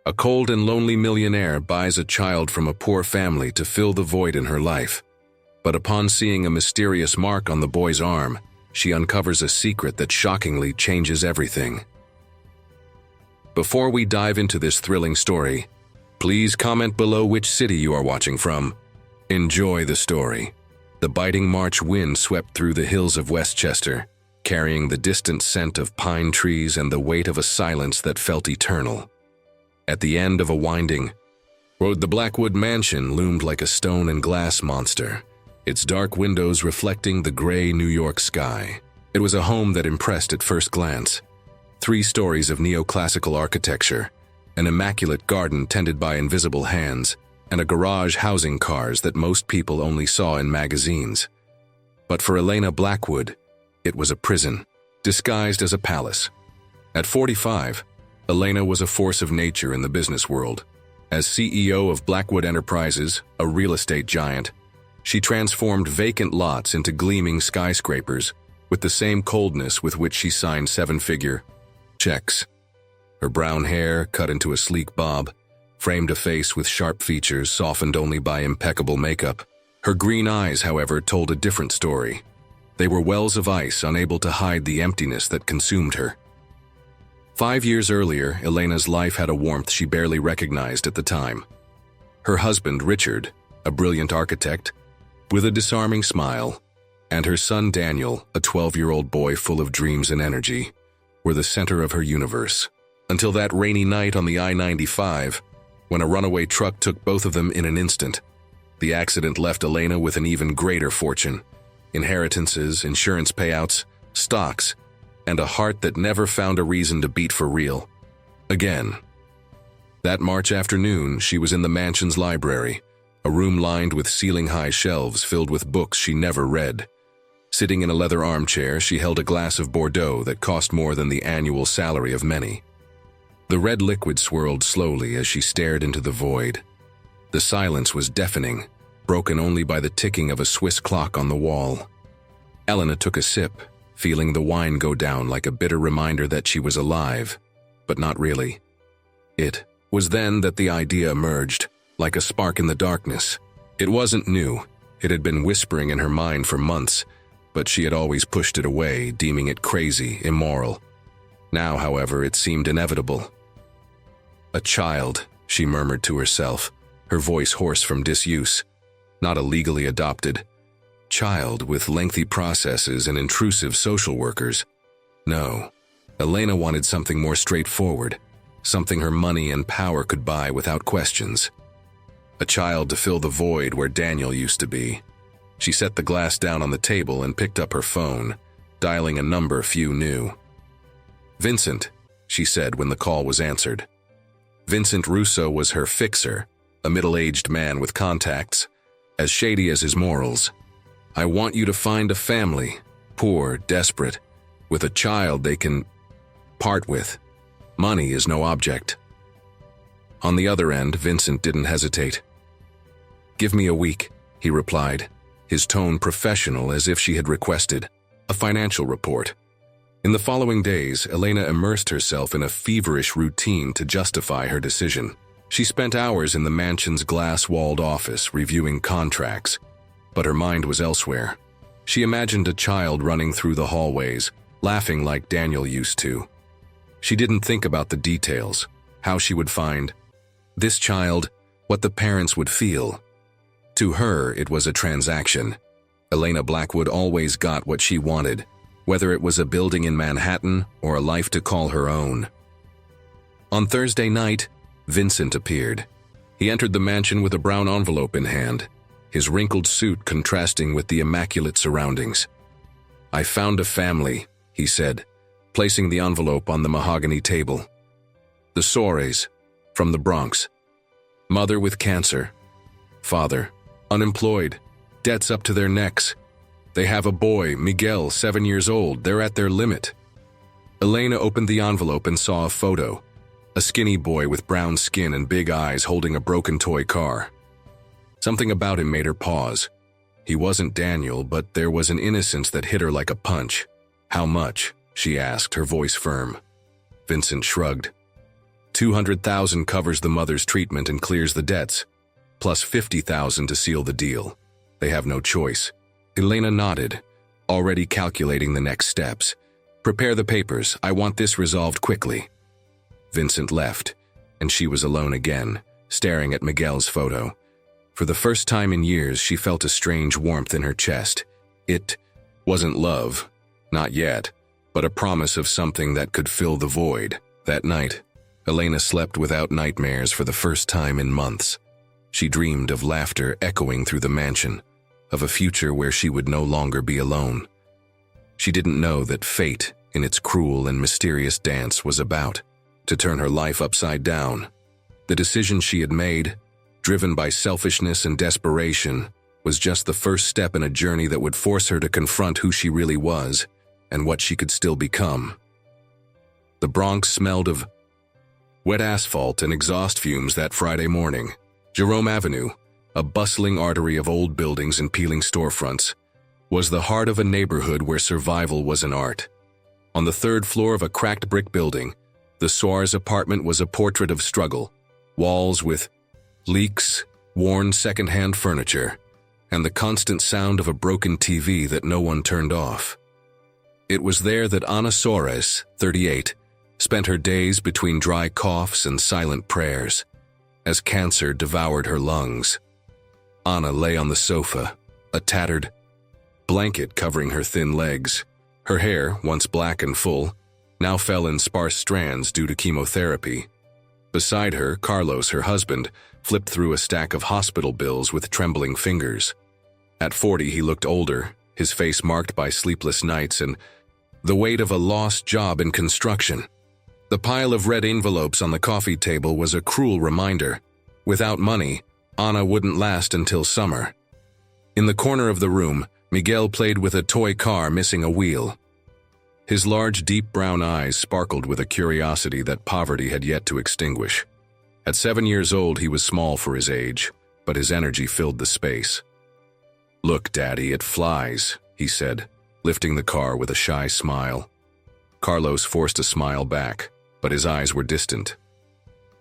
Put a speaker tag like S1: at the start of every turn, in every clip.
S1: A cold and lonely millionaire buys a child from a poor family to fill the void in her life. But upon seeing a mysterious mark on the boy's arm, she uncovers a secret that shockingly changes everything. Before we dive into this thrilling story, please comment below which city you are watching from. Enjoy the story. The biting March wind swept through the hills of Westchester, carrying the distant scent of pine trees and the weight of a silence that felt eternal. At the end of a winding road, the Blackwood mansion loomed like a stone and glass monster, its dark windows reflecting the gray New York sky. It was a home that impressed at first glance. 3 stories of neoclassical architecture, an immaculate garden tended by invisible hands, and a garage housing cars that most people only saw in magazines. But for Elena Blackwood, it was a prison, disguised as a palace. At 45, Elena was a force of nature in the business world. As CEO of Blackwood Enterprises, a real estate giant, she transformed vacant lots into gleaming skyscrapers with the same coldness with which she signed 7-figure checks. Her brown hair, cut into a sleek bob, framed a face with sharp features softened only by impeccable makeup. Her green eyes, however, told a different story. They were wells of ice, unable to hide the emptiness that consumed her. 5 years earlier, Elena's life had a warmth she barely recognized at the time. Her husband, Richard, a brilliant architect, with a disarming smile, and her son, Daniel, a 12-year-old boy full of dreams and energy, were the center of her universe. Until that rainy night on the I-95, when a runaway truck took both of them in an instant. The accident left Elena with an even greater fortune: inheritances, insurance payouts, stocks, and a heart that never found a reason to beat for real. Again. That March afternoon, she was in the mansion's library, a room lined with ceiling-high shelves filled with books she never read. Sitting in a leather armchair, she held a glass of Bordeaux that cost more than the annual salary of many. The red liquid swirled slowly as she stared into the void. The silence was deafening, broken only by the ticking of a Swiss clock on the wall. Elena took a sip, feeling the wine go down like a bitter reminder that she was alive, but not really. It was then that the idea emerged, like a spark in the darkness. It wasn't new. It had been whispering in her mind for months, but she had always pushed it away, deeming it crazy, immoral. Now, however, it seemed inevitable. A child, she murmured to herself, her voice hoarse from disuse. Not a legally adopted child with lengthy processes and intrusive social workers. No, Elena wanted something more straightforward, something her money and power could buy without questions. A child to fill the void where Daniel used to be. She set the glass down on the table and picked up her phone, dialing a number few knew. "Vincent," she said when the call was answered. Vincent Russo was her fixer, a middle-aged man with contacts, as shady as his morals. "I want you to find a family, poor, desperate, with a child they can part with. Money is no object." On the other end, Vincent didn't hesitate. "Give me a week," he replied, his tone professional as if she had requested a financial report. In the following days, Elena immersed herself in a feverish routine to justify her decision. She spent hours in the mansion's glass-walled office reviewing contracts, but her mind was elsewhere. She imagined a child running through the hallways, laughing like Daniel used to. She didn't think about the details, how she would find this child, what the parents would feel. To her, it was a transaction. Elena Blackwood always got what she wanted, whether it was a building in Manhattan or a life to call her own. On Thursday night, Vincent appeared. He entered the mansion with a brown envelope in hand, his wrinkled suit contrasting with the immaculate surroundings. "I found a family," he said, placing the envelope on the mahogany table. "The Soares, from the Bronx. Mother with cancer. Father, unemployed, debts up to their necks. They have a boy, Miguel, 7 years old. They're at their limit." Elena opened the envelope and saw a photo. A skinny boy with brown skin and big eyes holding a broken toy car. Something about him made her pause. He wasn't Daniel, but there was an innocence that hit her like a punch. "How much?" she asked, her voice firm. Vincent shrugged. $200,000 covers the mother's treatment and clears the debts, plus $50,000 to seal the deal. They have no choice. Elena nodded, already calculating the next steps. Prepare the papers. I want this resolved quickly. Vincent left, and she was alone again, staring at Miguel's photo. For the first time in years, she felt a strange warmth in her chest. It wasn't love, not yet, but a promise of something that could fill the void. That night, Elena slept without nightmares for the first time in months. She dreamed of laughter echoing through the mansion, of a future where she would no longer be alone. She didn't know that fate, in its cruel and mysterious dance, was about to turn her life upside down. The decision she had made, driven by selfishness and desperation, was just the first step in a journey that would force her to confront who she really was and what she could still become. The Bronx smelled of wet asphalt and exhaust fumes that Friday morning. Jerome Avenue, a bustling artery of old buildings and peeling storefronts, was the heart of a neighborhood where survival was an art. On the third floor of a cracked brick building, the Soares apartment was a portrait of struggle, walls with leaks, worn second-hand furniture, and the constant sound of a broken TV that no one turned off. It was there that Ana Soares, 38, spent her days between dry coughs and silent prayers, as cancer devoured her lungs. Ana lay on the sofa, a tattered blanket covering her thin legs. Her hair, once black and full, now fell in sparse strands due to chemotherapy. Beside her, Carlos, her husband, flipped through a stack of hospital bills with trembling fingers. At 40, he looked older, his face marked by sleepless nights and the weight of a lost job in construction. The pile of red envelopes on the coffee table was a cruel reminder. Without money, Ana wouldn't last until summer. In the corner of the room, Miguel played with a toy car missing a wheel. His large, deep brown eyes sparkled with a curiosity that poverty had yet to extinguish. At 7 years old, he was small for his age, but his energy filled the space. "Look, Daddy, it flies," he said, lifting the car with a shy smile. Carlos forced a smile back, but his eyes were distant.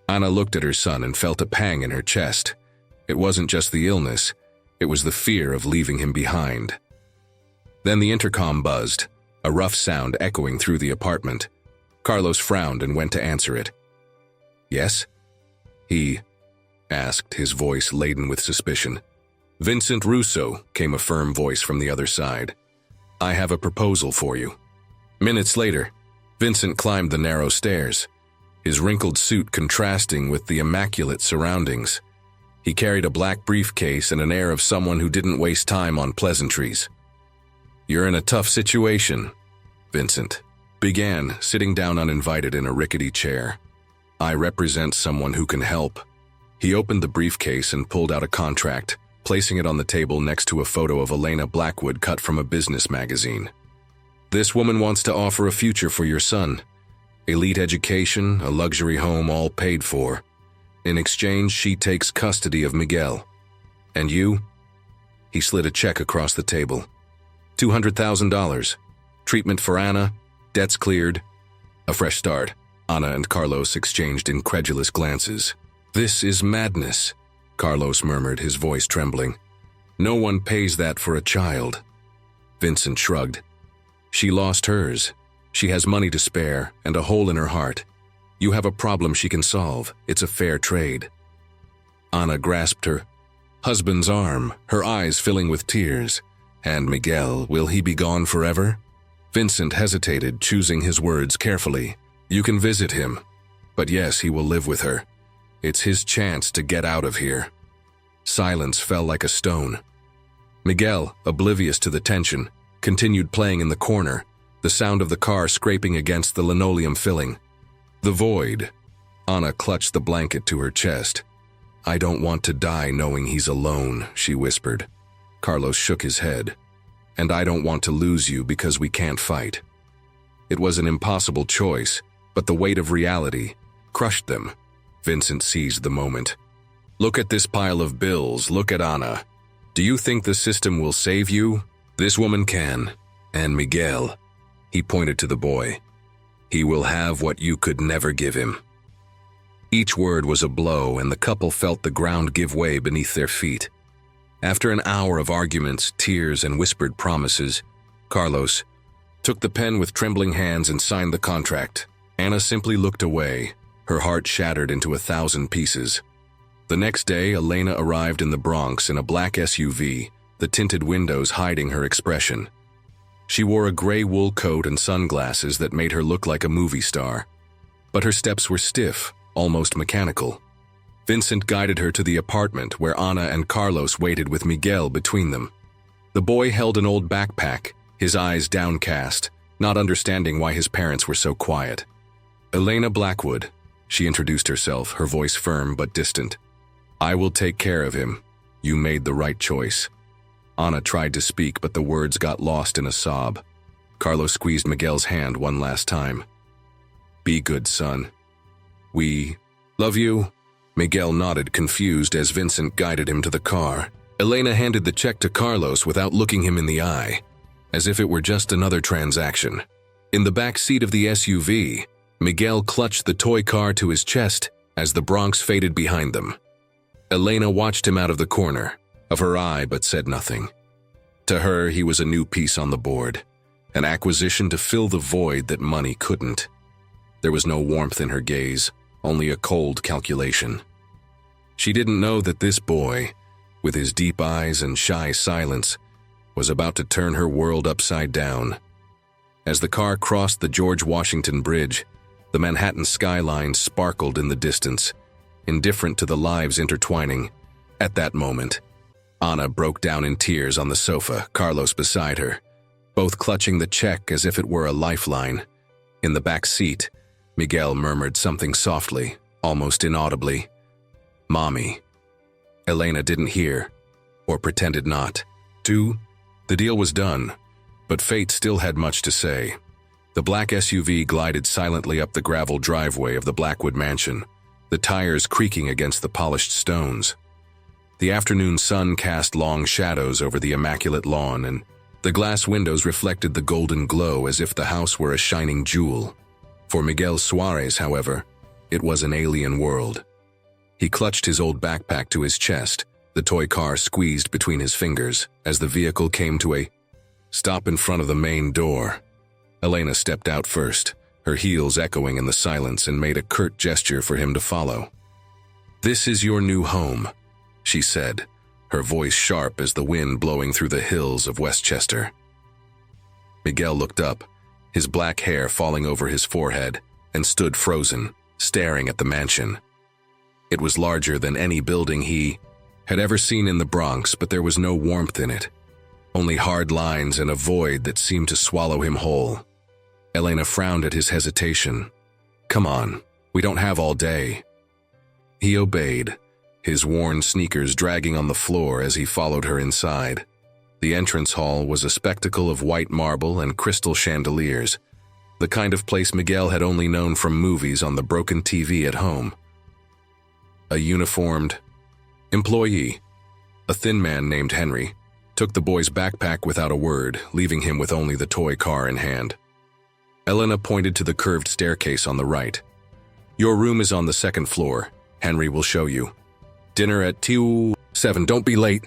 S1: Ana looked at her son and felt a pang in her chest. It wasn't just the illness, it was the fear of leaving him behind. Then the intercom buzzed, a rough sound echoing through the apartment. Carlos frowned and went to answer it. "Yes?" he asked, his voice laden with suspicion. "Vincent Russo," came a firm voice from the other side. "I have a proposal for you." Minutes later, Vincent climbed the narrow stairs, his wrinkled suit contrasting with the immaculate surroundings. He carried a black briefcase and an air of someone who didn't waste time on pleasantries. "You're in a tough situation," Vincent began, sitting down uninvited in a rickety chair. "I represent someone who can help." He opened the briefcase and pulled out a contract, placing it on the table next to a photo of Elena Blackwood cut from a business magazine. "This woman wants to offer a future for your son. Elite education, a luxury home, all paid for. In exchange, she takes custody of Miguel. And you?" He slid a check across the table. $200,000. Treatment for Ana, debts cleared, a fresh start. Ana and Carlos exchanged incredulous glances. "This is madness," Carlos murmured, his voice trembling. "No one pays that for a child." Vincent shrugged. "She lost hers. She has money to spare and a hole in her heart. You have a problem she can solve. It's a fair trade." Ana grasped her husband's arm, her eyes filling with tears. "And Miguel, will he be gone forever?" Vincent hesitated, choosing his words carefully. "You can visit him, but yes, he will live with her. It's his chance to get out of here." Silence fell like a stone. Miguel, oblivious to the tension, continued playing in the corner, the sound of the car scraping against the linoleum filling. The void. Ana clutched the blanket to her chest. "I don't want to die knowing he's alone," she whispered. Carlos shook his head. "And I don't want to lose you because we can't fight." It was an impossible choice, but the weight of reality crushed them. Vincent seized the moment. "Look at this pile of bills, look at Ana. Do you think the system will save you? This woman can. And Miguel," he pointed to the boy, "he will have what you could never give him." Each word was a blow, and the couple felt the ground give way beneath their feet. After an hour of arguments, tears, and whispered promises, Carlos took the pen with trembling hands and signed the contract. Anna simply looked away, her heart shattered into 1,000 pieces. The next day, Elena arrived in the Bronx in a black SUV, the tinted windows hiding her expression. She wore a gray wool coat and sunglasses that made her look like a movie star. But her steps were stiff, almost mechanical. Vincent guided her to the apartment where Anna and Carlos waited with Miguel between them. The boy held an old backpack, his eyes downcast, not understanding why his parents were so quiet. "Elena Blackwood," she introduced herself, her voice firm but distant. "I will take care of him. You made the right choice." Anna tried to speak, but the words got lost in a sob. Carlos squeezed Miguel's hand one last time. "Be good, son. We love you." Miguel nodded, confused, as Vincent guided him to the car. Elena handed the check to Carlos without looking him in the eye, as if it were just another transaction. In the back seat of the SUV, Miguel clutched the toy car to his chest as the Bronx faded behind them. Elena watched him out of the corner of her eye but said nothing. To her, he was a new piece on the board, an acquisition to fill the void that money couldn't. There was no warmth in her gaze, only a cold calculation. She didn't know that this boy, with his deep eyes and shy silence, was about to turn her world upside down. As the car crossed the George Washington Bridge, the Manhattan skyline sparkled in the distance, indifferent to the lives intertwining. At that moment, Anna broke down in tears on the sofa, Carlos beside her, both clutching the check as if it were a lifeline. In the back seat, Miguel murmured something softly, almost inaudibly. "Mommy." Elena didn't hear, or pretended not to. The deal was done, but fate still had much to say. The black SUV glided silently up the gravel driveway of the Blackwood mansion, the tires creaking against the polished stones. The afternoon sun cast long shadows over the immaculate lawn, and the glass windows reflected the golden glow as if the house were a shining jewel. For Miguel Soares, however, it was an alien world. He clutched his old backpack to his chest, the toy car squeezed between his fingers, as the vehicle came to a stop in front of the main door. Elena stepped out first, her heels echoing in the silence, and made a curt gesture for him to follow. "This is your new home," she said, her voice sharp as the wind blowing through the hills of Westchester. Miguel looked up, his black hair falling over his forehead, and stood frozen, staring at the mansion. It was larger than any building he had ever seen in the Bronx, but there was no warmth in it, only hard lines and a void that seemed to swallow him whole. Elena frowned at his hesitation. "Come on, we don't have all day." He obeyed, his worn sneakers dragging on the floor as he followed her inside. The entrance hall was a spectacle of white marble and crystal chandeliers, the kind of place Miguel had only known from movies on the broken TV at home. A uniformed employee, a thin man named Henry, took the boy's backpack without a word, leaving him with only the toy car in hand. Elena pointed to the curved staircase on the right. "Your room is on the second floor. Henry will show you. Dinner at 7. Don't be late."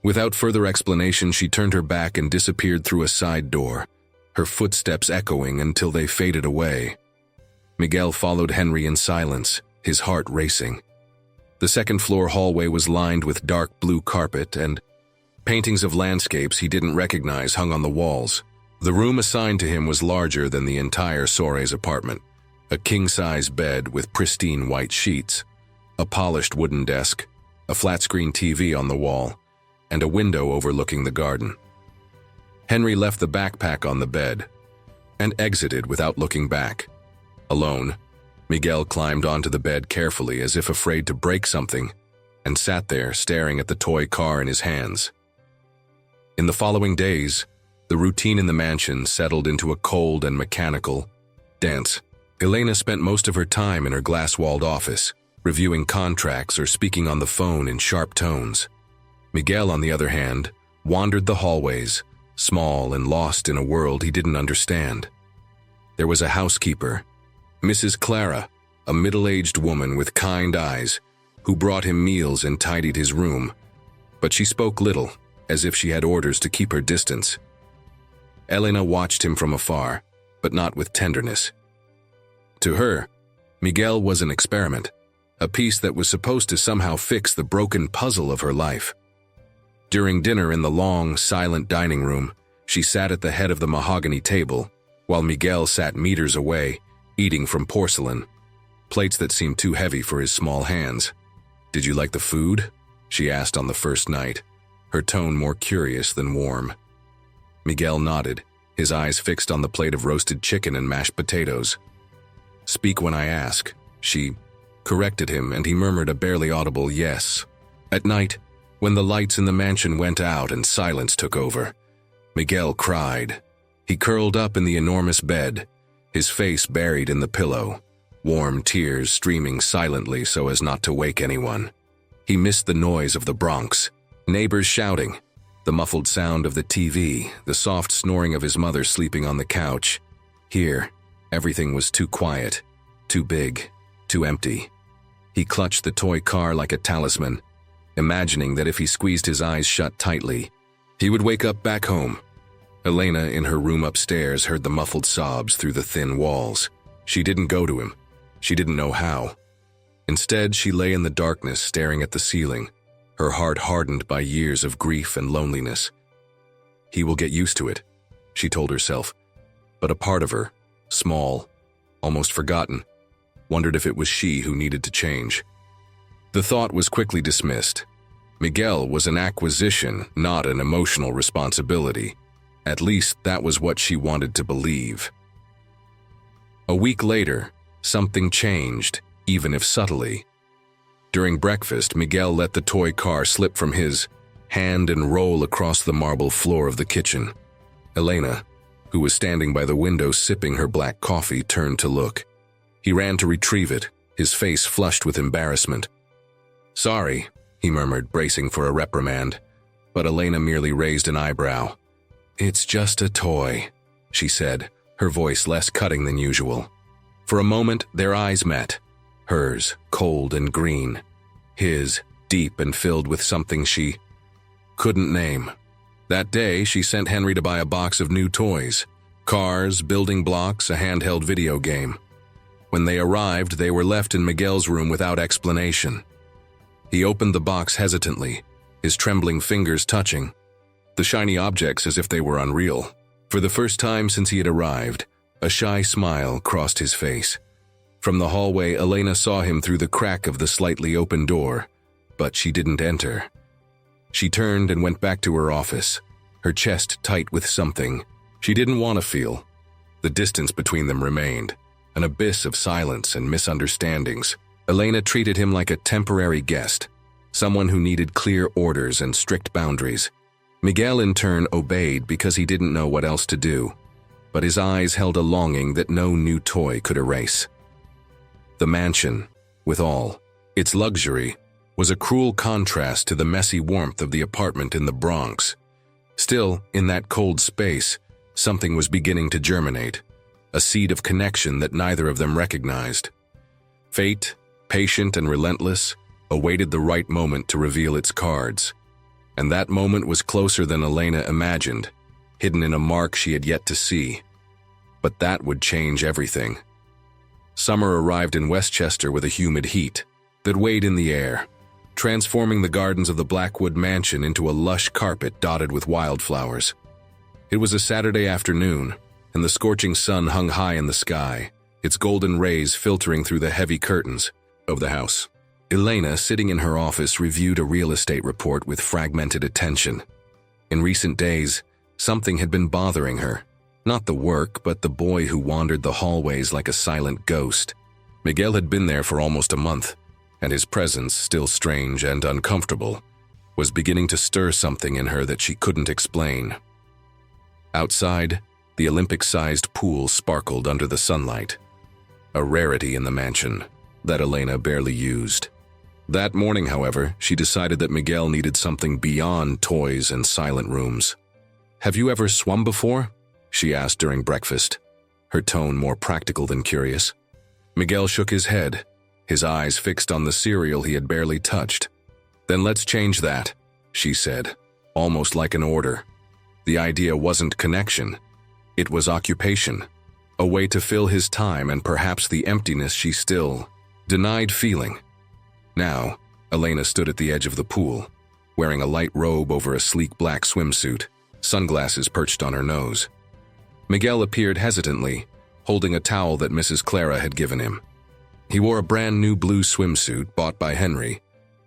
S1: Without further explanation, she turned her back and disappeared through a side door, her footsteps echoing until they faded away. Miguel followed Henry in silence, his heart racing. The second-floor hallway was lined with dark blue carpet, and paintings of landscapes he didn't recognize hung on the walls. The room assigned to him was larger than the entire Soares apartment, a king-size bed with pristine white sheets, a polished wooden desk, a flat-screen TV on the wall, and a window overlooking the garden. Henry left the backpack on the bed and exited without looking back. Alone, Miguel climbed onto the bed carefully as if afraid to break something, and sat there staring at the toy car in his hands. In the following days, the routine in the mansion settled into a cold and mechanical dance. Elena spent most of her time in her glass-walled office, reviewing contracts or speaking on the phone in sharp tones. Miguel, on the other hand, wandered the hallways, small and lost in a world he didn't understand. There was a housekeeper, Mrs. Clara, a middle-aged woman with kind eyes, who brought him meals and tidied his room. But she spoke little, as if she had orders to keep her distance. Elena watched him from afar, but not with tenderness. To her, Miguel was an experiment, a piece that was supposed to somehow fix the broken puzzle of her life. During dinner in the long, silent dining room, she sat at the head of the mahogany table, while Miguel sat meters away, eating from porcelain, plates that seemed too heavy for his small hands. "Did you like the food?" she asked on the first night, her tone more curious than warm. Miguel nodded, his eyes fixed on the plate of roasted chicken and mashed potatoes. "Speak when I ask," she corrected him, and he murmured a barely audible yes. At night, when the lights in the mansion went out and silence took over, Miguel cried. He curled up in the enormous bed, his face buried in the pillow, warm tears streaming silently so as not to wake anyone. He missed the noise of the Bronx, neighbors shouting, the muffled sound of the TV, the soft snoring of his mother sleeping on the couch. Here, everything was too quiet, too big, too empty. He clutched the toy car like a talisman, imagining that if he squeezed his eyes shut tightly, he would wake up back home. Elena, in her room upstairs, heard the muffled sobs through the thin walls. She didn't go to him. She didn't know how. Instead, she lay in the darkness staring at the ceiling, her heart hardened by years of grief and loneliness. He will get used to it, she told herself, but a part of her, small, almost forgotten, wondered if it was she who needed to change. The thought was quickly dismissed. Miguel was an acquisition, not an emotional responsibility. At least that was what she wanted to believe. A week later, something changed, even if subtly. During breakfast, Miguel let the toy car slip from his hand and roll across the marble floor of the kitchen. Elena, who was standing by the window sipping her black coffee, turned to look. He ran to retrieve it, his face flushed with embarrassment. "Sorry," he murmured, bracing for a reprimand, but Elena merely raised an eyebrow. "It's just a toy," she said, her voice less cutting than usual. For a moment, their eyes met, hers cold and green, his deep and filled with something she couldn't name. That day, she sent Henry to buy a box of new toys, cars, building blocks, a handheld video game. When they arrived, they were left in Miguel's room without explanation. He opened the box hesitantly, his trembling fingers touching the shiny objects as if they were unreal. For the first time since he had arrived, a shy smile crossed his face. From the hallway, Elena saw him through the crack of the slightly open door, but she didn't enter. She turned and went back to her office, her chest tight with something she didn't want to feel. The distance between them remained, an abyss of silence and misunderstandings. Elena treated him like a temporary guest, someone who needed clear orders and strict boundaries. Miguel in turn obeyed because he didn't know what else to do, but his eyes held a longing that no new toy could erase. The mansion, with all its luxury, was a cruel contrast to the messy warmth of the apartment in the Bronx. Still, in that cold space, something was beginning to germinate, a seed of connection that neither of them recognized. Fate, patient and relentless, awaited the right moment to reveal its cards. And that moment was closer than Elena imagined, hidden in a mark she had yet to see. But that would change everything. Summer arrived in Westchester with a humid heat that weighed in the air, transforming the gardens of the Blackwood mansion into a lush carpet dotted with wildflowers. It was a Saturday afternoon, and the scorching sun hung high in the sky, its golden rays filtering through the heavy curtains of the house. Elena, sitting in her office, reviewed a real estate report with fragmented attention. In recent days, something had been bothering her. Not the work, but the boy who wandered the hallways like a silent ghost. Miguel had been there for almost a month, and his presence, still strange and uncomfortable, was beginning to stir something in her that she couldn't explain. Outside, the Olympic-sized pool sparkled under the sunlight, a rarity in the mansion that Elena barely used. That morning, however, she decided that Miguel needed something beyond toys and silent rooms. "Have you ever swum before?" she asked during breakfast, her tone more practical than curious. Miguel shook his head, his eyes fixed on the cereal he had barely touched. "Then let's change that," she said, almost like an order. The idea wasn't connection. It was occupation, a way to fill his time and perhaps the emptiness she still denied feeling. Now, Elena stood at the edge of the pool, wearing a light robe over a sleek black swimsuit, sunglasses perched on her nose. Miguel appeared hesitantly, holding a towel that Mrs. Clara had given him. He wore a brand new blue swimsuit bought by Henry,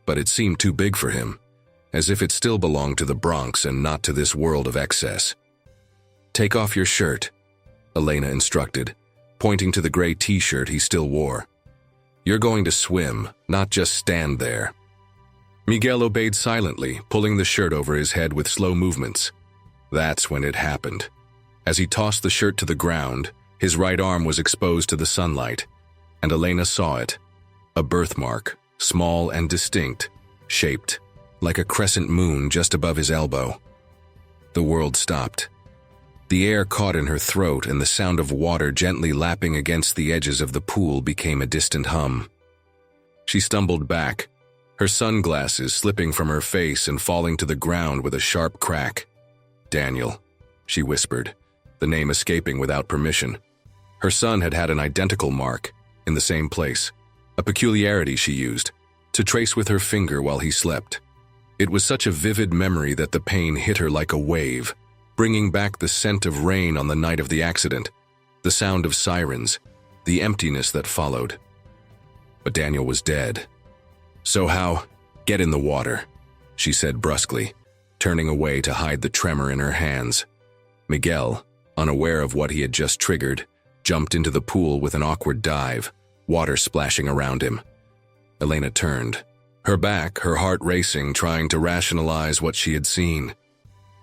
S1: but it seemed too big for him, as if it still belonged to the Bronx and not to this world of excess. "Take off your shirt," Elena instructed, pointing to the gray t-shirt he still wore. "You're going to swim, not just stand there." Miguel obeyed silently, pulling the shirt over his head with slow movements. That's when it happened. As he tossed the shirt to the ground, his right arm was exposed to the sunlight, and Elena saw it. A birthmark, small and distinct, shaped like a crescent moon just above his elbow. The world stopped. The air caught in her throat, and the sound of water gently lapping against the edges of the pool became a distant hum. She stumbled back, her sunglasses slipping from her face and falling to the ground with a sharp crack. "Daniel," she whispered, the name escaping without permission. Her son had had an identical mark, in the same place, a peculiarity she used, to trace with her finger while he slept. It was such a vivid memory that the pain hit her like a wave, bringing back the scent of rain on the night of the accident, the sound of sirens, the emptiness that followed. But Daniel was dead. "So how? Get in the water," she said brusquely, turning away to hide the tremor in her hands. Miguel, unaware of what he had just triggered, jumped into the pool with an awkward dive, water splashing around him. Elena turned, her back, her heart racing, trying to rationalize what she had seen.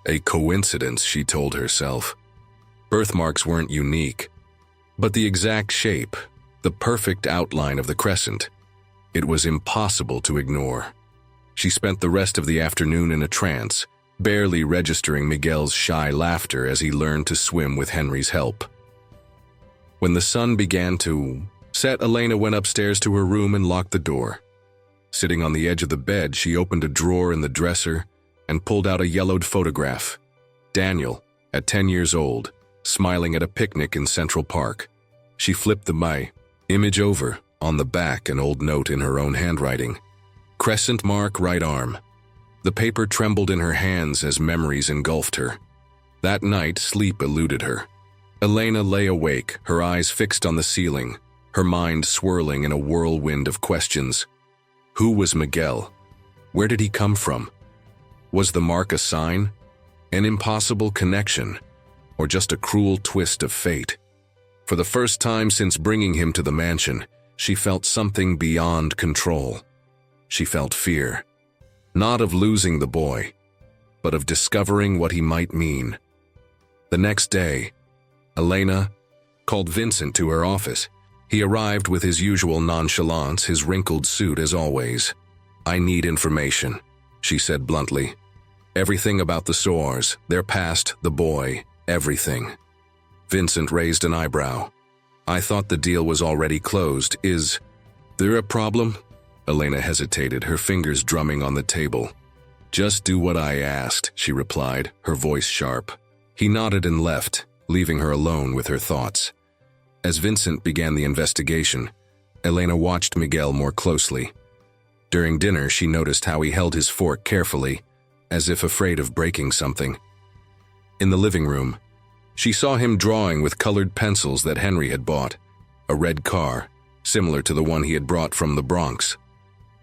S1: A coincidence, she told herself. Birthmarks weren't unique, but the exact shape, the perfect outline of the crescent, it was impossible to ignore. She spent the rest of the afternoon in a trance, barely registering Miguel's shy laughter as he learned to swim with Henry's help. When the sun began to set, Elena went upstairs to her room and locked the door. Sitting on the edge of the bed, she opened a drawer in the dresser and pulled out a yellowed photograph. Daniel, at 10 years old, smiling at a picnic in Central Park. She flipped the image over, on the back an old note in her own handwriting. "Crescent mark, right arm." The paper trembled in her hands as memories engulfed her. That night, sleep eluded her. Elena lay awake, her eyes fixed on the ceiling, her mind swirling in a whirlwind of questions. Who was Miguel? Where did he come from? Was the mark a sign? An impossible connection? Or just a cruel twist of fate? For the first time since bringing him to the mansion, she felt something beyond control. She felt fear. Not of losing the boy, but of discovering what he might mean. The next day, Elena called Vincent to her office. He arrived with his usual nonchalance, his wrinkled suit as always. "I need information," she said bluntly. "Everything about the Soares, their past, the boy, everything." Vincent raised an eyebrow. "I thought the deal was already closed. Is there a problem?" Elena hesitated, her fingers drumming on the table. "Just do what I asked," she replied, her voice sharp. He nodded and left, leaving her alone with her thoughts. As Vincent began the investigation, Elena watched Miguel more closely. During dinner, she noticed how he held his fork carefully, as if afraid of breaking something. In the living room, she saw him drawing with colored pencils that Henry had bought, a red car, similar to the one he had brought from the Bronx.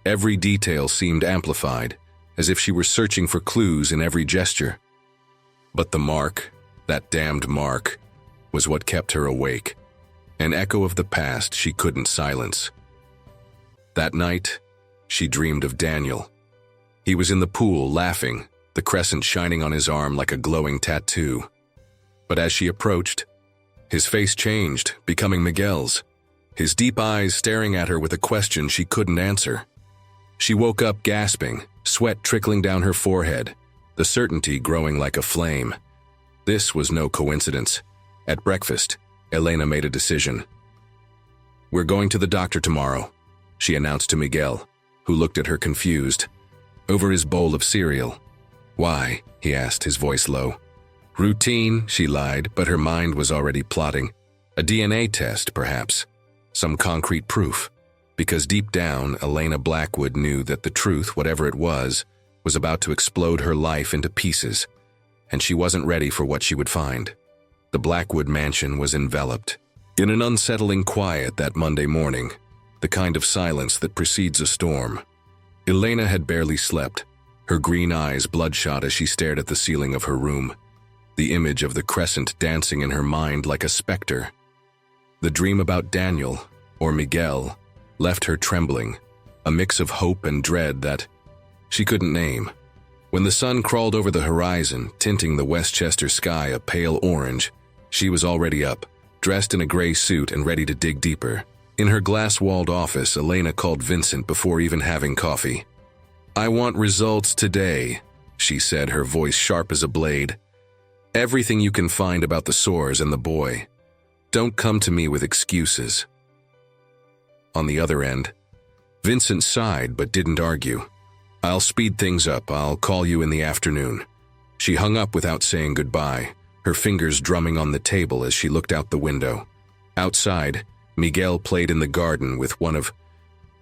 S1: Every detail seemed amplified, as if she were searching for clues in every gesture. But the mark, that damned mark, was what kept her awake, an echo of the past she couldn't silence. That night, she dreamed of Daniel. He was in the pool, laughing, the crescent shining on his arm like a glowing tattoo. But as she approached, his face changed, becoming Miguel's, his deep eyes staring at her with a question she couldn't answer. She woke up gasping, sweat trickling down her forehead, the certainty growing like a flame. This was no coincidence. At breakfast, Elena made a decision. "We're going to the doctor tomorrow," she announced to Miguel, who looked at her confused. Over his bowl of cereal. "Why?" he asked, his voice low. "Routine," she lied, but her mind was already plotting. A DNA test, perhaps. Some concrete proof. Because deep down, Elena Blackwood knew that the truth, whatever it was about to explode her life into pieces, and she wasn't ready for what she would find. The Blackwood mansion was enveloped in an unsettling quiet that Monday morning, the kind of silence that precedes a storm. Elena had barely slept, her green eyes bloodshot as she stared at the ceiling of her room, the image of the crescent dancing in her mind like a specter. The dream about Daniel, or Miguel, left her trembling, a mix of hope and dread that she couldn't name. When the sun crawled over the horizon, tinting the Westchester sky a pale orange, she was already up, dressed in a gray suit and ready to dig deeper. In her glass-walled office, Elena called Vincent before even having coffee. "I want results today," she said, her voice sharp as a blade. "Everything you can find about the Soares and the boy. Don't come to me with excuses." On the other end, Vincent sighed but didn't argue. "I'll speed things up. I'll call you in the afternoon." She hung up without saying goodbye, her fingers drumming on the table as she looked out the window. Outside, Miguel played in the garden with one of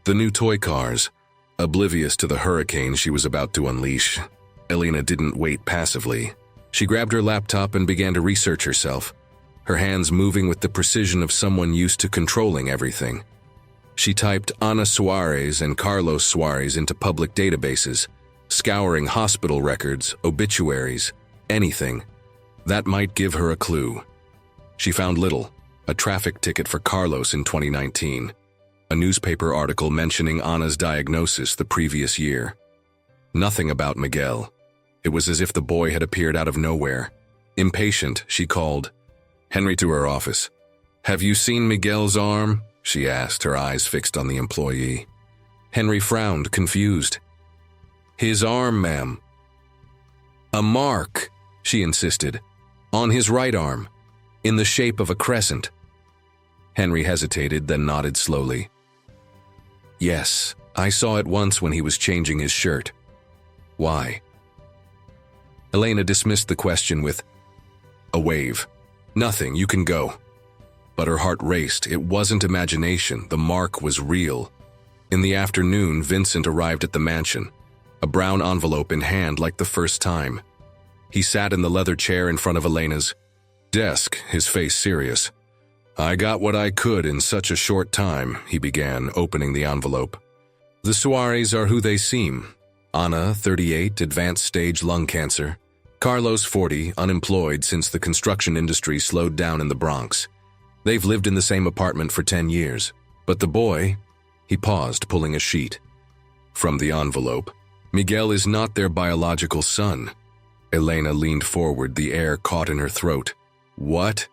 S1: the new toy cars, oblivious to the hurricane she was about to unleash. Elena didn't wait passively. She grabbed her laptop and began to research herself, her hands moving with the precision of someone used to controlling everything. She typed Ana Soares and Carlos Soares into public databases, scouring hospital records, obituaries, anything. That might give her a clue. She found little: a traffic ticket for Carlos in 2019, a newspaper article mentioning Ana's diagnosis the previous year. Nothing about Miguel. It was as if the boy had appeared out of nowhere. Impatient, she called Henry to her office. "Have you seen Miguel's arm?" she asked, her eyes fixed on the employee. Henry frowned, confused. "His arm, ma'am." "A mark," she insisted. "On his right arm, in the shape of a crescent." Henry hesitated, then nodded slowly. "Yes, I saw it once when he was changing his shirt." "Why?" Elena dismissed the question with a wave. "Nothing, you can go." But her heart raced. It wasn't imagination. The mark was real. In the afternoon, Vincent arrived at the mansion, a brown envelope in hand like the first time. He sat in the leather chair in front of Elena's desk, his face serious. "I got what I could in such a short time," he began, opening the envelope. "The Soares are who they seem. Ana, 38, advanced stage lung cancer. Carlos, 40, unemployed since the construction industry slowed down in the Bronx. They've lived in the same apartment for 10 years. But the boy," he paused, pulling a sheet from the envelope, "Miguel is not their biological son." Elena leaned forward, the air caught in her throat. "What?"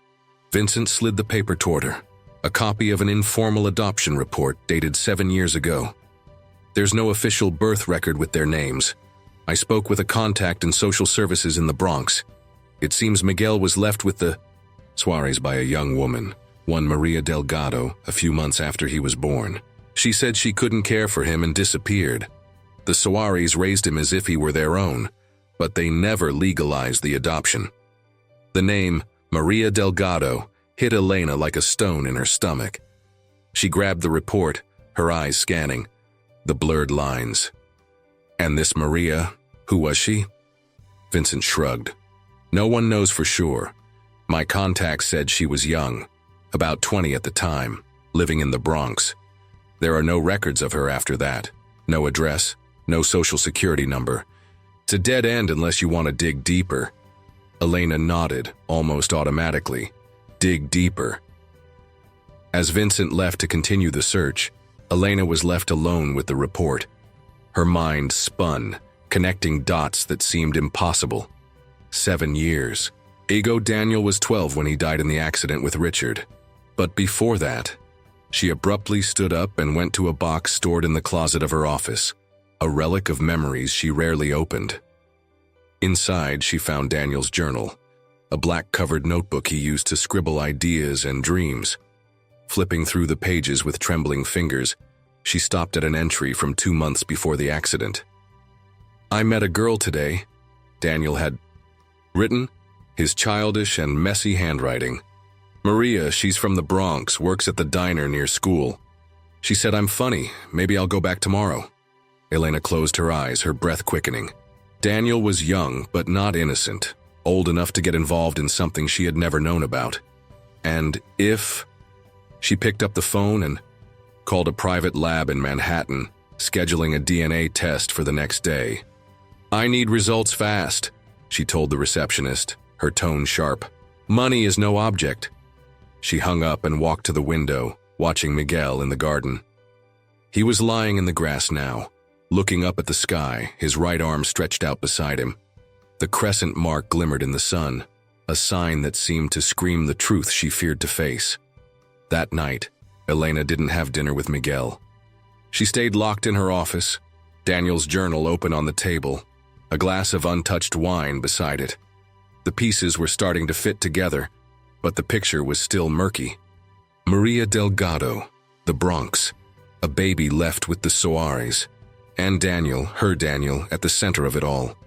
S1: Vincent slid the paper toward her, a copy of an informal adoption report dated 7 years ago. "There's no official birth record with their names. I spoke with a contact in social services in the Bronx. It seems Miguel was left with the Soares by a young woman, one Maria Delgado, a few months after he was born. She said she couldn't care for him and disappeared. The Soares raised him as if he were their own, but they never legalized the adoption." The name, Maria Delgado, hit Elena like a stone in her stomach. She grabbed the report, her eyes scanning the blurred lines. "And this Maria, who was she?" Vincent shrugged. "No one knows for sure. My contact said she was young, about 20 at the time, living in the Bronx. There are no records of her after that. No address, no social security number. It's a dead end unless you want to dig deeper." Elena nodded, almost automatically. Dig deeper. As Vincent left to continue the search, Elena was left alone with the report. Her mind spun, connecting dots that seemed impossible. 7 years. Daniel was 12 when he died in the accident with Richard. But before that, she abruptly stood up and went to a box stored in the closet of her office, a relic of memories she rarely opened. Inside, she found Daniel's journal, a black-covered notebook he used to scribble ideas and dreams. Flipping through the pages with trembling fingers, she stopped at an entry from 2 months before the accident. "I met a girl today," Daniel had written, his childish and messy handwriting. "Maria, she's from the Bronx, works at the diner near school. She said I'm funny, maybe I'll go back tomorrow." Elena closed her eyes, her breath quickening. Daniel was young, but not innocent, old enough to get involved in something she had never known about. And if... She picked up the phone and called a private lab in Manhattan, scheduling a DNA test for the next day. "I need results fast," she told the receptionist, her tone sharp. "Money is no object." She hung up and walked to the window, watching Miguel in the garden. He was lying in the grass now, looking up at the sky, his right arm stretched out beside him. The crescent mark glimmered in the sun, a sign that seemed to scream the truth she feared to face. That night, Elena didn't have dinner with Miguel. She stayed locked in her office, Daniel's journal open on the table, a glass of untouched wine beside it. The pieces were starting to fit together, but the picture was still murky. Maria Delgado, the Bronx, a baby left with the Soares, and Daniel, her Daniel, at the center of it all.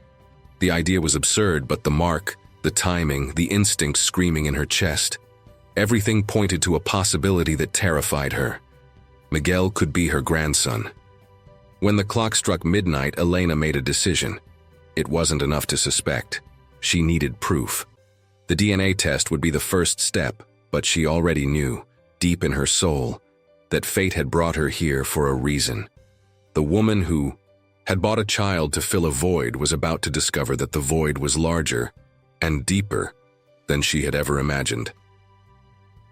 S1: The idea was absurd, but the mark, the timing, the instinct screaming in her chest, everything pointed to a possibility that terrified her. Miguel could be her grandson. When the clock struck midnight, Elena made a decision. It wasn't enough to suspect. She needed proof. The DNA test would be the first step, but she already knew, deep in her soul, that fate had brought her here for a reason. The woman who had bought a child to fill a void was about to discover that the void was larger and deeper than she had ever imagined.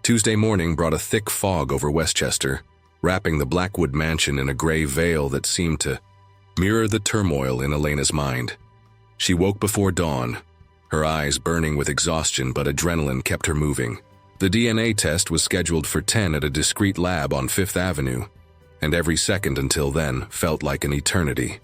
S1: Tuesday morning brought a thick fog over Westchester, wrapping the Blackwood mansion in a gray veil that seemed to mirror the turmoil in Elena's mind. She woke before dawn, her eyes burning with exhaustion, but adrenaline kept her moving. The DNA test was scheduled for 10 at a discreet lab on 5th Avenue, and every second until then felt like an eternity.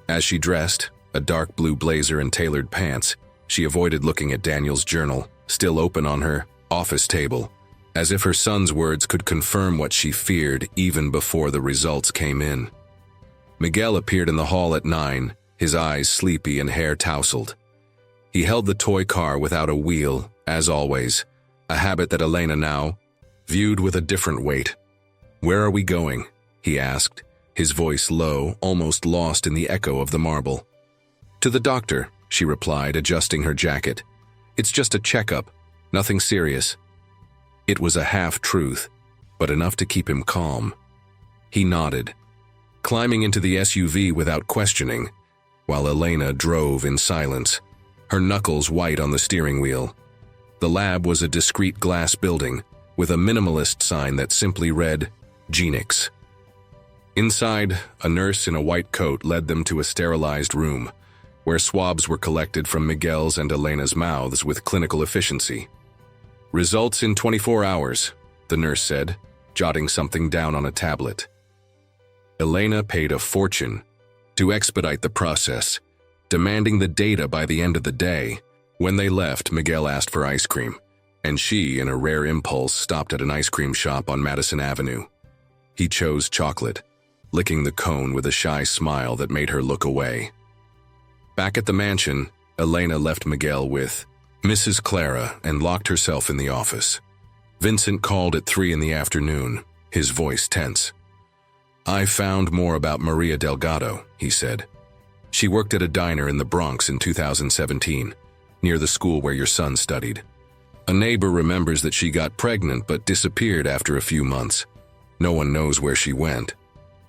S1: As she dressed, a dark blue blazer and tailored pants, she avoided looking at Daniel's journal, still open on her office table, as if her son's words could confirm what she feared even before the results came in. Miguel appeared in the hall at 9, his eyes sleepy and hair tousled. He held the toy car without a wheel, as always, a habit that Elena now viewed with a different weight. "Where are we going?" he asked, his voice low, almost lost in the echo of the marble. "To the doctor," she replied, adjusting her jacket. "It's just a checkup, nothing serious." It was a half-truth, but enough to keep him calm. He nodded, climbing into the SUV without questioning, while Elena drove in silence, her knuckles white on the steering wheel. The lab was a discreet glass building, with a minimalist sign that simply read, "Genix." Inside, a nurse in a white coat led them to a sterilized room, where swabs were collected from Miguel's and Elena's mouths with clinical efficiency. "Results in 24 hours, the nurse said, jotting something down on a tablet. Elena paid a fortune to expedite the process, demanding the data by the end of the day. When they left, Miguel asked for ice cream, and she, in a rare impulse, stopped at an ice cream shop on Madison Avenue. He chose chocolate, licking the cone with a shy smile that made her look away. Back at the mansion, Elena left Miguel with Mrs. Clara and locked herself in the office. Vincent called at 3 in the afternoon, his voice tense. "I found more about Maria Delgado," he said. "She worked at a diner in the Bronx in 2017, near the school where your son studied. A neighbor remembers that she got pregnant but disappeared after a few months. No one knows where she went.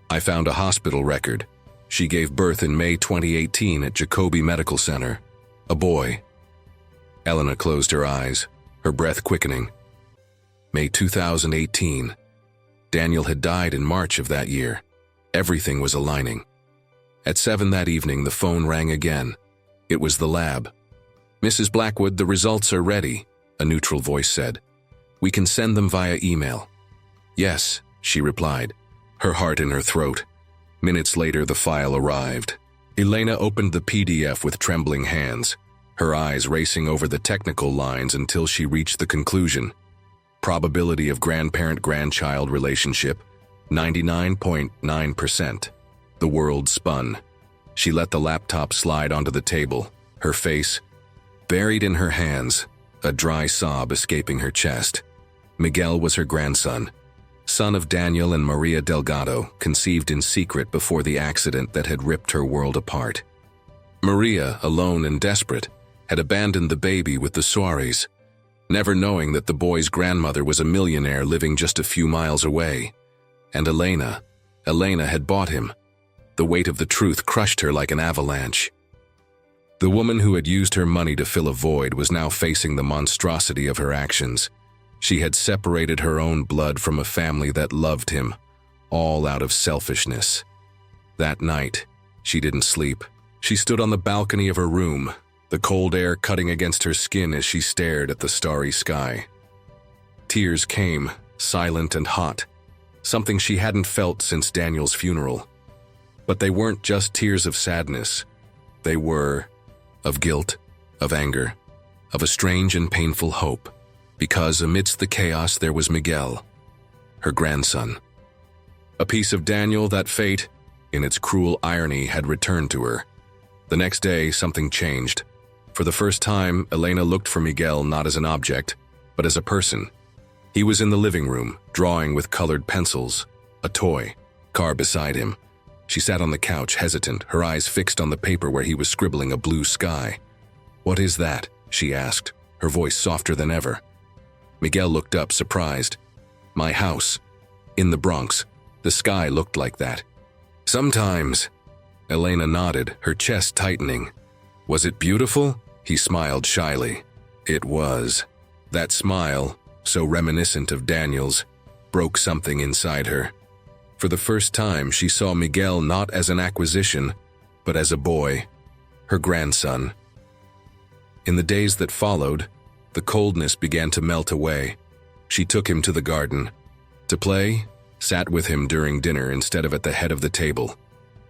S1: I found a hospital record. She gave birth in May 2018 at Jacobi Medical Center. A boy." Elena closed her eyes, her breath quickening. May 2018. Daniel had died in March of that year. Everything was aligning. At 7 that evening, the phone rang again. It was the lab. "Mrs. Blackwood, the results are ready," a neutral voice said. "We can send them via email." "Yes," she replied, her heart in her throat. Minutes later, the file arrived. Elena opened the PDF with trembling hands, her eyes racing over the technical lines until she reached the conclusion. Probability of grandparent-grandchild relationship, 99.9%. The world spun. She let the laptop slide onto the table, her face buried in her hands, a dry sob escaping her chest. Miguel was her grandson, son of Daniel and Maria Delgado, conceived in secret before the accident that had ripped her world apart. Maria, alone and desperate, had abandoned the baby with the Soares, never knowing that the boy's grandmother was a millionaire living just a few miles away. And Elena had bought him. The weight of the truth crushed her like an avalanche. The woman who had used her money to fill a void was now facing the monstrosity of her actions. She had separated her own blood from a family that loved him, all out of selfishness. That night, she didn't sleep. She stood on the balcony of her room, the cold air cutting against her skin as she stared at the starry sky. Tears came, silent and hot, something she hadn't felt since Daniel's funeral. But they weren't just tears of sadness. They were of guilt, of anger, of a strange and painful hope, because amidst the chaos there was Miguel, her grandson. A piece of Daniel that fate, in its cruel irony, had returned to her. The next day, something changed. For the first time, Elena looked for Miguel not as an object, but as a person. He was in the living room, drawing with colored pencils, a toy car beside him. She sat on the couch, hesitant, her eyes fixed on the paper where he was scribbling a blue sky. "What is that?" she asked, her voice softer than ever. Miguel looked up, surprised. "My house. In the Bronx. The sky looked like that." "Sometimes." Elena nodded, her chest tightening. "Was it beautiful?" He smiled shyly. It was. That smile, so reminiscent of Daniel's, broke something inside her. For the first time, she saw Miguel not as an acquisition, but as a boy, her grandson. In the days that followed, the coldness began to melt away. She took him to the garden. To play, sat with him during dinner instead of at the head of the table,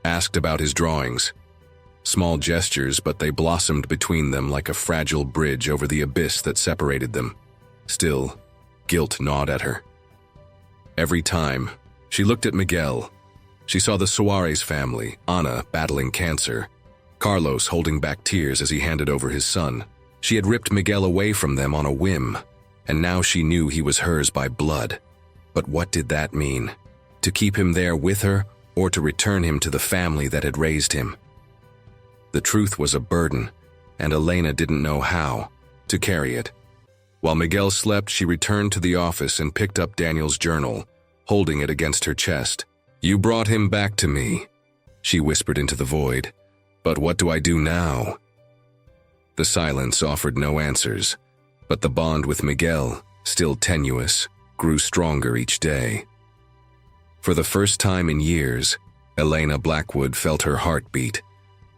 S1: asked about his drawings. Small gestures, but they blossomed between them like a fragile bridge over the abyss that separated them. Still, guilt gnawed at her. Every time, she looked at Miguel. She saw the Soares family, Ana battling cancer, Carlos holding back tears as he handed over his son. She had ripped Miguel away from them on a whim, and now she knew he was hers by blood. But what did that mean? To keep him there with her, or to return him to the family that had raised him? The truth was a burden, and Elena didn't know how to carry it. While Miguel slept, she returned to the office and picked up Daniel's journal, holding it against her chest. "You brought him back to me," she whispered into the void. "But what do I do now?" The silence offered no answers, but the bond with Miguel, still tenuous, grew stronger each day. For the first time in years, Elena Blackwood felt her heart beat,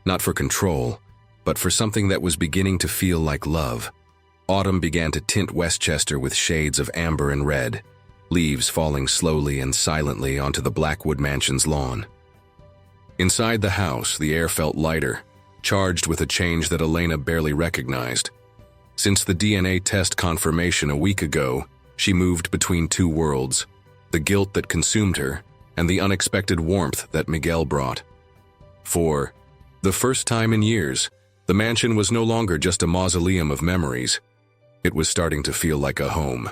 S1: not for control, but for something that was beginning to feel like love. Autumn began to tint Westchester with shades of amber and red, leaves falling slowly and silently onto the Blackwood mansion's lawn. Inside the house, the air felt lighter, charged with a change that Elena barely recognized. Since the DNA test confirmation a week ago, she moved between two worlds, the guilt that consumed her and the unexpected warmth that Miguel brought. For the first time in years, the mansion was no longer just a mausoleum of memories. It was starting to feel like a home.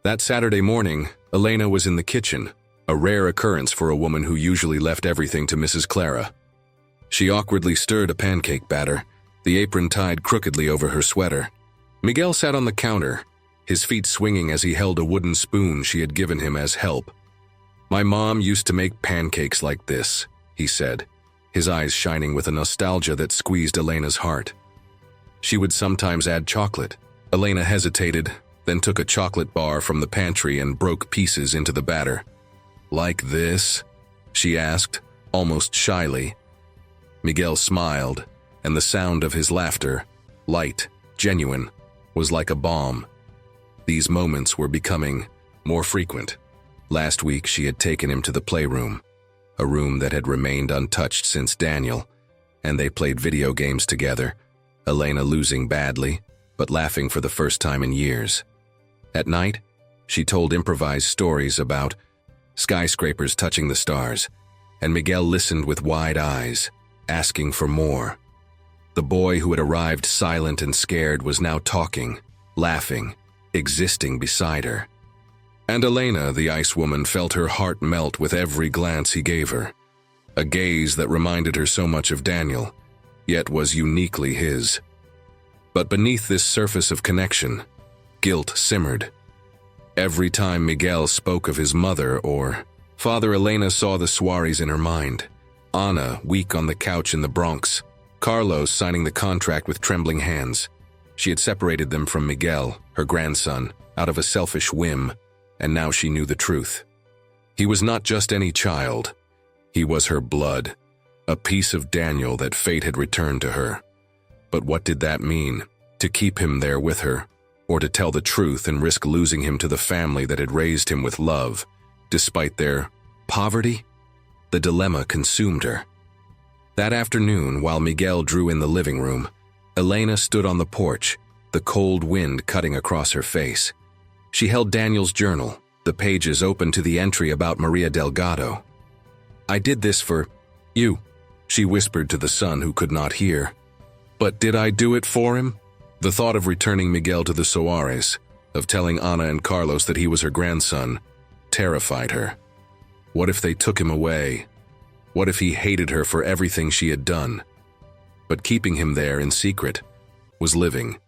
S1: That Saturday morning, Elena was in the kitchen, a rare occurrence for a woman who usually left everything to Mrs. Clara. She awkwardly stirred a pancake batter, the apron tied crookedly over her sweater. Miguel sat on the counter, his feet swinging as he held a wooden spoon she had given him as help. "My mom used to make pancakes like this," he said, his eyes shining with a nostalgia that squeezed Elena's heart. She would sometimes add chocolate. Elena hesitated, then took a chocolate bar from the pantry and broke pieces into the batter. "Like this?" she asked, almost shyly. Miguel smiled, and the sound of his laughter, light, genuine, was like a balm. These moments were becoming more frequent. Last week she had taken him to the playroom, a room that had remained untouched since Daniel, and they played video games together, Elena losing badly, but laughing for the first time in years. At night, she told improvised stories about skyscrapers touching the stars, and Miguel listened with wide eyes, asking for more. The boy who had arrived silent and scared was now talking, laughing, existing beside her. And Elena, the ice woman, felt her heart melt with every glance he gave her, a gaze that reminded her so much of Daniel, yet was uniquely his. But beneath this surface of connection, guilt simmered. Every time Miguel spoke of his mother or father, Elena saw the Soares in her mind. Ana, weak on the couch in the Bronx. Carlos signing the contract with trembling hands. She had separated them from Miguel, her grandson, out of a selfish whim, and now she knew the truth. He was not just any child. He was her blood, a piece of Daniel that fate had returned to her. But what did that mean? To keep him there with her, or to tell the truth and risk losing him to the family that had raised him with love, despite their poverty? The dilemma consumed her. That afternoon, while Miguel drew in the living room, Elena stood on the porch, the cold wind cutting across her face. She held Daniel's journal, the pages open to the entry about Maria Delgado. "I did this for you," she whispered to the son who could not hear. But did I do it for him? The thought of returning Miguel to the Soares, of telling Ana and Carlos that he was her grandson, terrified her. What if they took him away? What if he hated her for everything she had done? But keeping him there in secret was living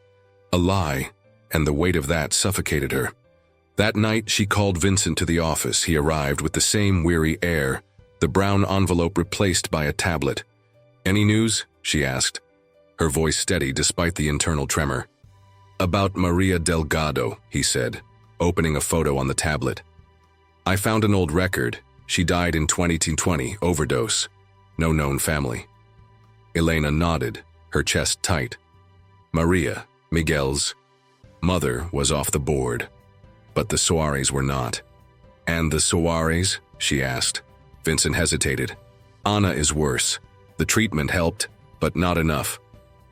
S1: a lie, and the weight of that suffocated her. That night, she called Vincent to the office. He arrived with the same weary air, the brown envelope replaced by a tablet. "Any news?" she asked, her voice steady despite the internal tremor. "About Maria Delgado," he said, opening a photo on the tablet. "I found an old record. She died in 2020, overdose. No known family." Elena nodded, her chest tight. Maria, Miguel's mother, was off the board, but the Soares were not. "And the Soares?" she asked. Vincent hesitated. "Ana is worse. The treatment helped, but not enough.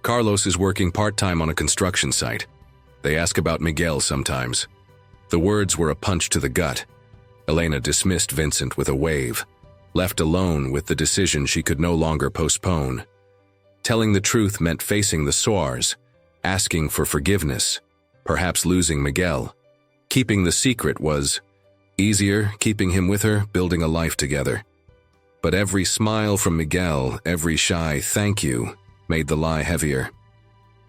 S1: Carlos is working part-time on a construction site. They ask about Miguel sometimes." The words were a punch to the gut. Elena dismissed Vincent with a wave, left alone with the decision she could no longer postpone. Telling the truth meant facing the Soares, asking for forgiveness, perhaps losing Miguel. Keeping the secret was easier, keeping him with her, building a life together. But every smile from Miguel, every shy "thank you," made the lie heavier.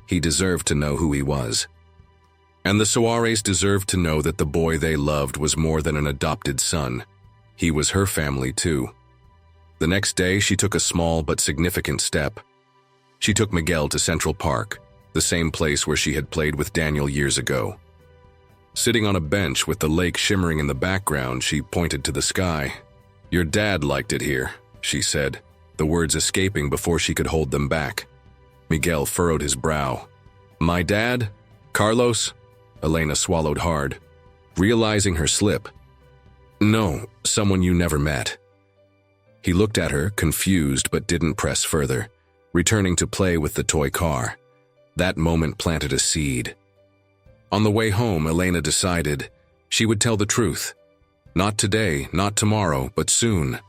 S1: He deserved to know who he was. And the Soares deserved to know that the boy they loved was more than an adopted son. He was her family too. The next day, she took a small but significant step. She took Miguel to Central Park, the same place where she had played with Daniel years ago. Sitting on a bench with the lake shimmering in the background, she pointed to the sky. "Your dad liked it here," she said, the words escaping before she could hold them back. Miguel furrowed his brow. "My dad? Carlos?" Elena swallowed hard, realizing her slip. "No, someone you never met." He looked at her, confused, but didn't press further, returning to play with the toy car. That moment planted a seed. On the way home, Elena decided she would tell the truth. Not today, not tomorrow, but soon.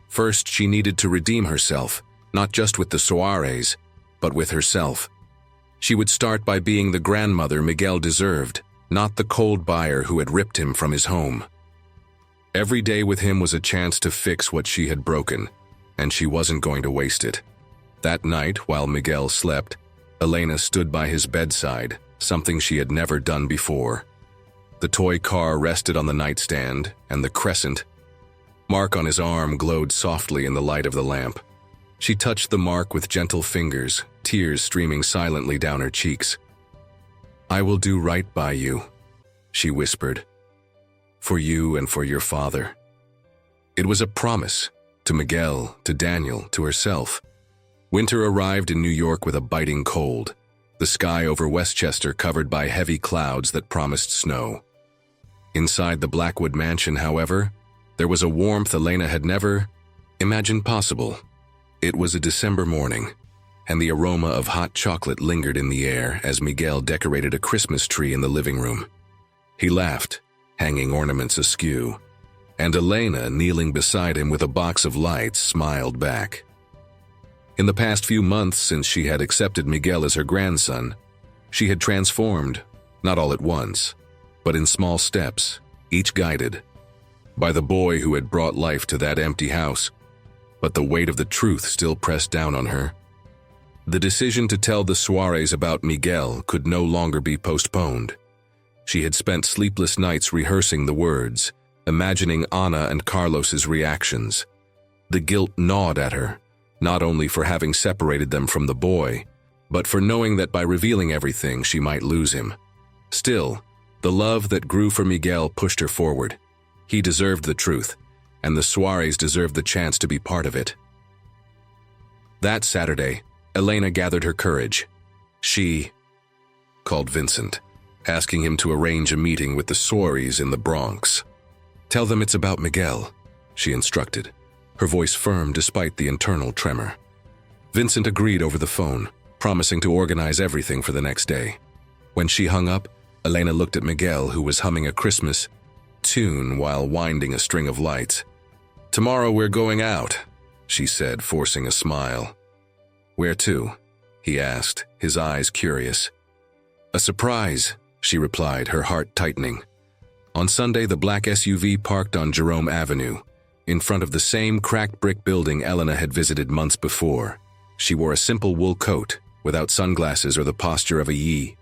S1: First, she needed to redeem herself, not just with the Soares, but with herself. She would start by being the grandmother Miguel deserved, not the cold buyer who had ripped him from his home. Every day with him was a chance to fix what she had broken, and she wasn't going to waste it. That night, while Miguel slept, Elena stood by his bedside, something she had never done before. The toy car rested on the nightstand, and the crescent mark on his arm glowed softly in the light of the lamp. She touched the mark with gentle fingers, tears streaming silently down her cheeks. "I will do right by you," she whispered. "For you and for your father." It was a promise, to Miguel, to Daniel, to herself. Winter arrived in New York with a biting cold, the sky over Westchester covered by heavy clouds that promised snow. Inside the Blackwood mansion, however, there was a warmth Elena had never imagined possible. It was a December morning. and the aroma of hot chocolate lingered in the air as Miguel decorated a Christmas tree in the living room. He laughed, hanging ornaments askew, and Elena, kneeling beside him with a box of lights, smiled back. In the past few months since she had accepted Miguel as her grandson, she had transformed, not all at once, but in small steps, each guided by the boy who had brought life to that empty house. But the weight of the truth still pressed down on her. The decision to tell the Soares about Miguel could no longer be postponed. She had spent sleepless nights rehearsing the words, imagining Ana and Carlos's reactions. The guilt gnawed at her, not only for having separated them from the boy, but for knowing that by revealing everything she might lose him. Still, the love that grew for Miguel pushed her forward. He deserved the truth, and the Soares deserved the chance to be part of it. That Saturday, Elena gathered her courage. She called Vincent, asking him to arrange a meeting with the Soares in the Bronx. "Tell them it's about Miguel," she instructed, her voice firm despite the internal tremor. Vincent agreed over the phone, promising to organize everything for the next day. When she hung up, Elena looked at Miguel, who was humming a Christmas tune while winding a string of lights. "Tomorrow we're going out," she said, forcing a smile. "Where to?" he asked, his eyes curious. "A surprise," she replied, her heart tightening. On Sunday, the black SUV parked on Jerome Avenue, in front of the same cracked brick building Elena had visited months before. She wore a simple wool coat, without sunglasses or the posture of a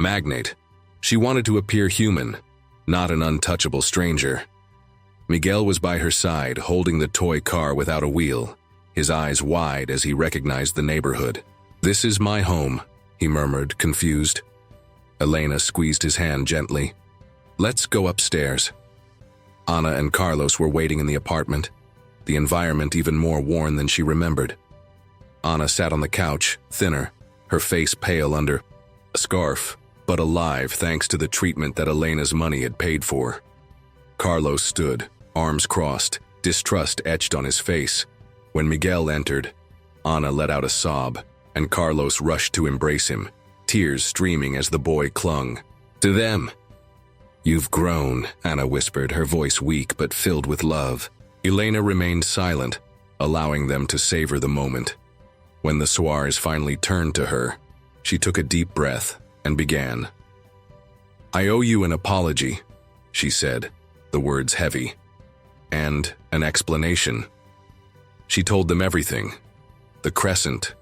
S1: magnate. She wanted to appear human, not an untouchable stranger. Miguel was by her side, holding the toy car without a wheel, his eyes wide as he recognized the neighborhood. "This is my home," he murmured, confused. Elena squeezed his hand gently. "Let's go upstairs." Ana and Carlos were waiting in the apartment, the environment even more worn than she remembered. Ana sat on the couch, thinner, her face pale under a scarf, but alive thanks to the treatment that Elena's money had paid for. Carlos stood, arms crossed, distrust etched on his face. When Miguel entered, Ana let out a sob, and Carlos rushed to embrace him, tears streaming as the boy clung to them. "You've grown," Ana whispered, her voice weak but filled with love. Elena remained silent, allowing them to savor the moment. When the Soares finally turned to her, she took a deep breath and began. "I owe you an apology," she said, the words heavy, "and an explanation." She told them everything: the crescent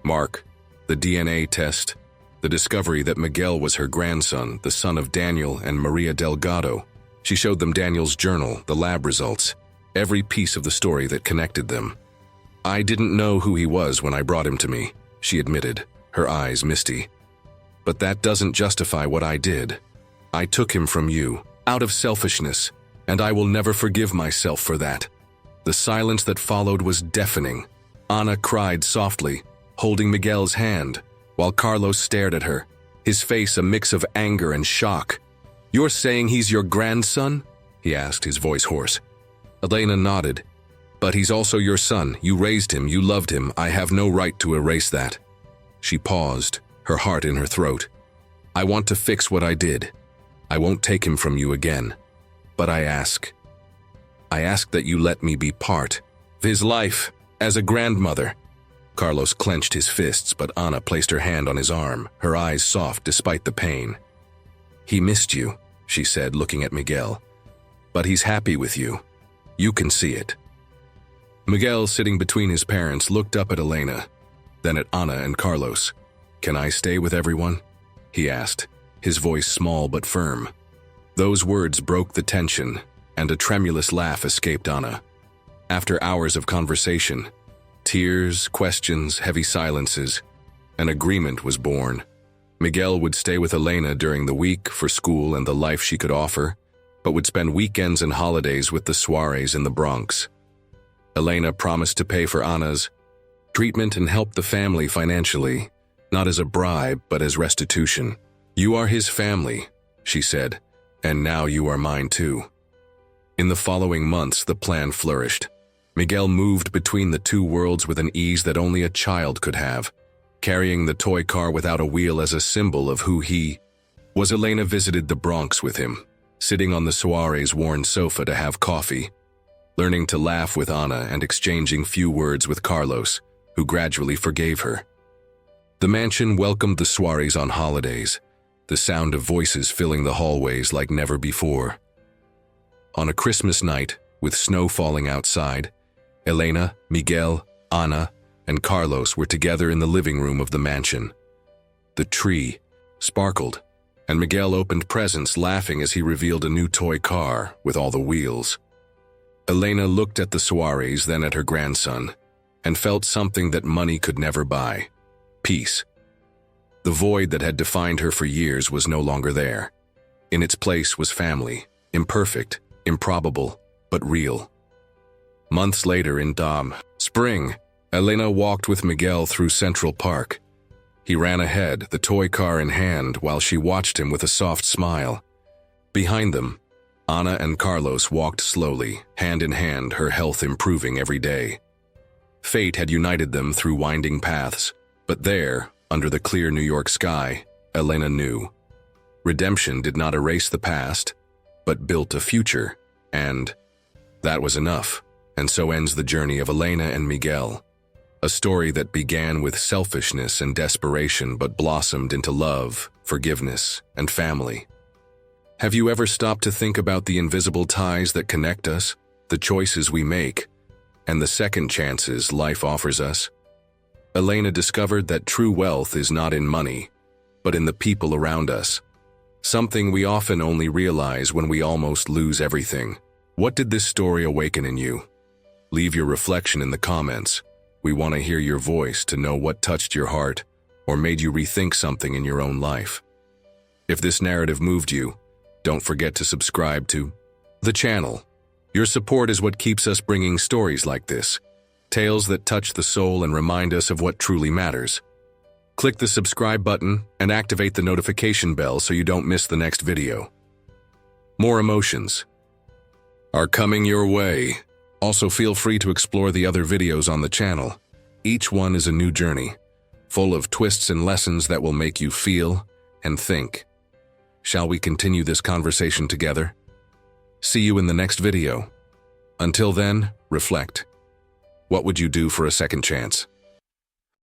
S1: mark, the DNA test, the discovery that Miguel was her grandson, the son of Daniel and Maria Delgado. She showed them Daniel's journal, the lab results, every piece of the story that connected them. "I didn't know who he was when I brought him to me," she admitted, her eyes misty. "But that doesn't justify what I did. I took him from you, out of selfishness, and I will never forgive myself for that." The silence that followed was deafening. Ana cried softly, holding Miguel's hand, while Carlos stared at her, his face a mix of anger and shock. "You're saying he's your grandson?" he asked, his voice hoarse. Elena nodded. "But he's also your son. You raised him, you loved him. I have no right to erase that." She paused, her heart in her throat. "I want to fix what I did. I won't take him from you again. But I ask that you let me be part of his life as a grandmother." Carlos clenched his fists, but Ana placed her hand on his arm, her eyes soft despite the pain. "He missed you," she said, looking at Miguel. "But he's happy with you. You can see it." Miguel, sitting between his parents, looked up at Elena, then at Ana and Carlos. "Can I stay with everyone?" he asked, his voice small but firm. Those words broke the tension, and a tremulous laugh escaped Ana. After hours of conversation, tears, questions, heavy silences, an agreement was born. Miguel would stay with Elena during the week for school and the life she could offer, but would spend weekends and holidays with the Soares in the Bronx. Elena promised to pay for Ana's treatment and help the family financially, not as a bribe, but as restitution. "You are his family," she said, "and now you are mine too." In the following months, the plan flourished. Miguel moved between the two worlds with an ease that only a child could have. carrying the toy car without a wheel as a symbol of who he was. Elena visited the Bronx with him, sitting on the Soares' worn sofa to have coffee, learning to laugh with Anna and exchanging few words with Carlos, who gradually forgave her. The mansion welcomed the Soares on holidays, the sound of voices filling the hallways like never before. On a Christmas night, with snow falling outside, Elena, Miguel, Anna, and Carlos were together in the living room of the mansion. The tree sparkled, and Miguel opened presents, laughing as he revealed a new toy car with all the wheels. Elena looked at the Soares, then at her grandson, and felt something that money could never buy: peace. The void that had defined her for years was no longer there. In its place was family, imperfect, improbable, but real. Months later in spring, Elena walked with Miguel through Central Park. He ran ahead, the toy car in hand, while she watched him with a soft smile. Behind them, Anna and Carlos walked slowly, hand in hand, her health improving every day. Fate had united them through winding paths, but there, under the clear New York sky, Elena knew. Redemption did not erase the past, but built a future, and that was enough. And so ends the journey of Elena and Miguel, a story that began with selfishness and desperation but blossomed into love, forgiveness, and family. Have you ever stopped to think about the invisible ties that connect us, the choices we make, and the second chances life offers us? Elena discovered that true wealth is not in money, but in the people around us, something we often only realize when we almost lose everything. What did this story awaken in you? Leave your reflection in the comments. We want to hear your voice to know what touched your heart or made you rethink something in your own life. If this narrative moved you, don't forget to subscribe to the channel. Your support is what keeps us bringing stories like this, tales that touch the soul and remind us of what truly matters. Click the subscribe button and activate the notification bell so you don't miss the next video. More emotions are coming your way. Also, feel free to explore the other videos on the channel. Each one is a new journey, full of twists and lessons that will make you feel and think. Shall we continue this conversation together? See you in the next video. Until then, reflect. What would you do for a second chance?